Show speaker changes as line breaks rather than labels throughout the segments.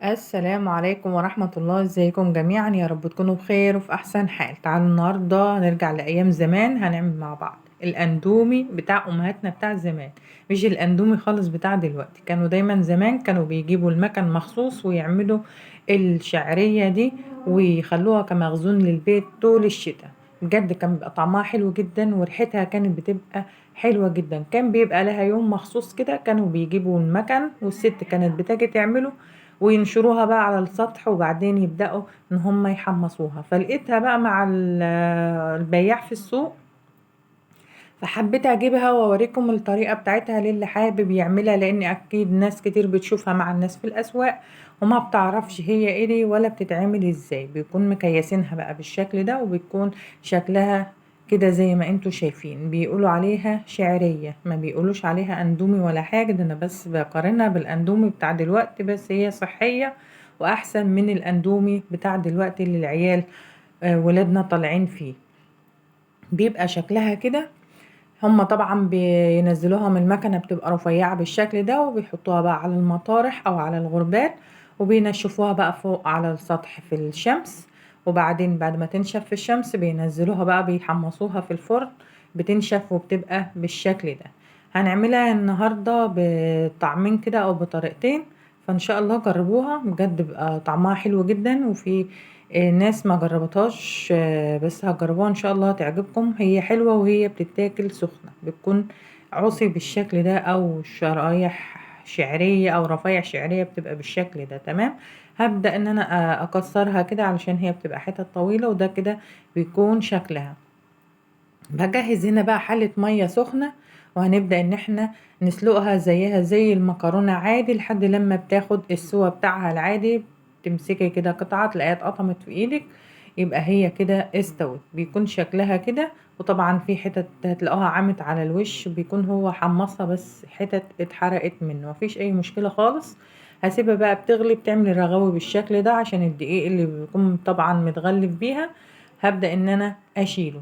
السلام عليكم ورحمة الله، ازيكم جميعا؟ يا رب تكونوا بخير وفي احسن حال. تعالوا النهاردة نرجع لايام زمان، هنعمل مع بعض الاندومي بتاع امهاتنا بتاع زمان. مش الاندومي خالص بتاع دلوقتي. كانوا دايما زمان كانوا بيجيبوا المكن مخصوص ويعملوا الشعرية دي ويخلوها كمخزون للبيت طول الشتاء. بجد كان بيبقى طعمها حلو جدا وريحتها كانت بتبقى حلوة جدا. كان بيبقى لها يوم مخصوص كده، كانوا بيجيبوا المكن والست كانت بتاجي تعمله وينشروها بقى على السطح، وبعدين يبدأوا ان هم يحمصوها. فلقيتها بقى مع البياع في السوق، فحبيت اجيبها واوريكم الطريقة بتاعتها للي حابب يعملها، لان اكيد ناس كتير بتشوفها مع الناس في الاسواق وما بتعرفش هي ايه دي ولا بتتعمل ازاي. بيكون مكيسينها بقى بالشكل ده، وبيكون شكلها كده زي ما انتوا شايفين. بيقولوا عليها شعرية، ما بيقولوش عليها اندومي ولا حاجة. ده انا بس بقارنها بالاندومي بتاع دلوقتي، بس هي صحية واحسن من الاندومي بتاع دلوقتي اللي العيال ولادنا طالعين فيه. بيبقى شكلها كده. هما طبعا بينزلوها من المكنة، بتبقى رفيعة بالشكل ده، وبيحطوها بقى على المطارح او على الغربات، وبينشفوها بقى فوق على السطح في الشمس. وبعدين بعد ما تنشف في الشمس بينزلوها بقى بيحمصوها في الفرن، بتنشف وبتبقى بالشكل ده. هنعملها النهاردة بطعمين كده او بطريقتين، فان شاء الله جربوها بجد، بقى طعمها حلو جدا. وفي ناس ما جربتهاش بس هتجربوها ان شاء الله تعجبكم. هي حلوة وهي بتتاكل سخنة، بتكون عصي بالشكل ده او شرايح شعرية او رفايع شعرية، بتبقى بالشكل ده. تمام. هبدأ ان انا اكسرها كده علشان هي بتبقى حتت طويلة، وده كده بيكون شكلها. بجهز هنا بقى حلة مية سخنة، وهنبدأ ان احنا نسلقها زيها زي المكرونة عادي لحد لما بتاخد السوا بتاعها العادي. تمسكي كده قطعة تلاقيها اتقطمت في ايدك، يبقى هي كده استوت. بيكون شكلها كده. وطبعا في حتت هتلاقوها عمت على الوش، بيكون هو حمصها بس حتت اتحرقت منه، مفيش اي مشكلة خالص. هسيبها بقى بتغلي، بتعمل رغوي بالشكل ده عشان الدقيق اللي بيكون طبعا متغلف بيها. هبدأ ان انا اشيله،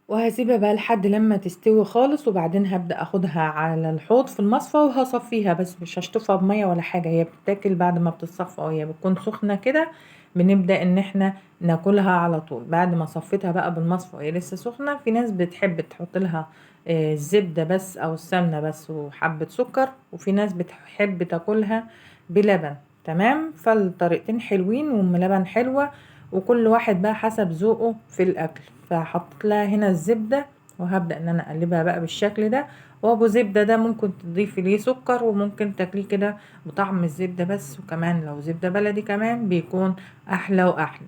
وهسيبها بقى لحد لما تستوي خالص، وبعدين هبدأ اخدها على الحوض في المصفى وهصفيها، بس مش هشطفها بمية ولا حاجة. هي بتتاكل بعد ما بتتصفى وهي بتكون سخنة كده. بنبدأ ان احنا ناكلها على طول بعد ما صفيتها بقى بالمصفى وهي لسه سخنة. في ناس بتحب تحط لها الزبدة بس او السمنة بس وحبة سكر، وفي ناس بتحب تاكلها بلبن. تمام. فالطريقتين حلوين، وام لبن حلوة، وكل واحد بقى حسب ذوقه في الاكل. فحطيت لها هنا الزبدة، وهبدأ ان انا اقلبها بقى بالشكل ده. وابو زبدة ده ممكن تضيفي ليه سكر، وممكن تاكليه كده بطعم الزبدة بس. وكمان لو زبدة بلدي كمان بيكون احلى واحلى.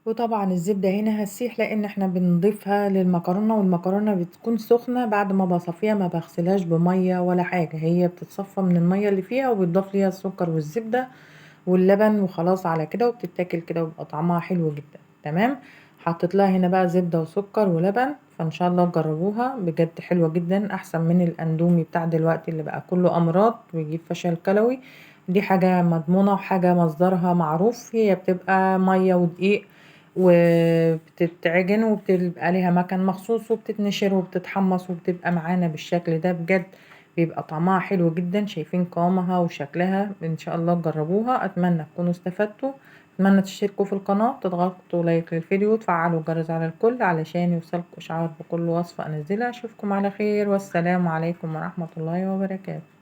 وطبعا الزبدة هنا هتسيح لان احنا بنضيفها للمكرونة، والمكرونة بتكون سخنة. بعد ما بصفيها ما بغسلهاش بمية ولا حاجة، هي بتتصفى من المية اللي فيها وبتضاف ليها السكر والزبدة واللبن وخلاص على كده، وبتتاكل كده ويبقى طعمها حلو جدا. تمام. حطيت لها هنا بقى زبدة وسكر ولبن، فان شاء الله تجربوها بجد حلوة جدا، احسن من الاندومي بتاع دلوقتي اللي بقى كله امراض ويجيب فشل كلوي. دي حاجة مضمونة وحاجة مصدرها معروف. هي بتبقى مية ودقيق وبتتعجن، وبتبقى ليها مكان مخصوص، وبتتنشر وبتتحمص، وبتبقى معانا بالشكل ده. بجد بيبقى طعمها حلو جدا. شايفين قوامها وشكلها؟ ان شاء الله تجربوها. اتمنى تكونوا استفدتوا. اتمنى تشتركوا في القناة، تضغطوا لايك للفيديو، وتفعلوا الجرس على الكل علشان يوصلكوا اشعار بكل وصفة انزلها. اشوفكم على خير، والسلام عليكم ورحمة الله وبركاته.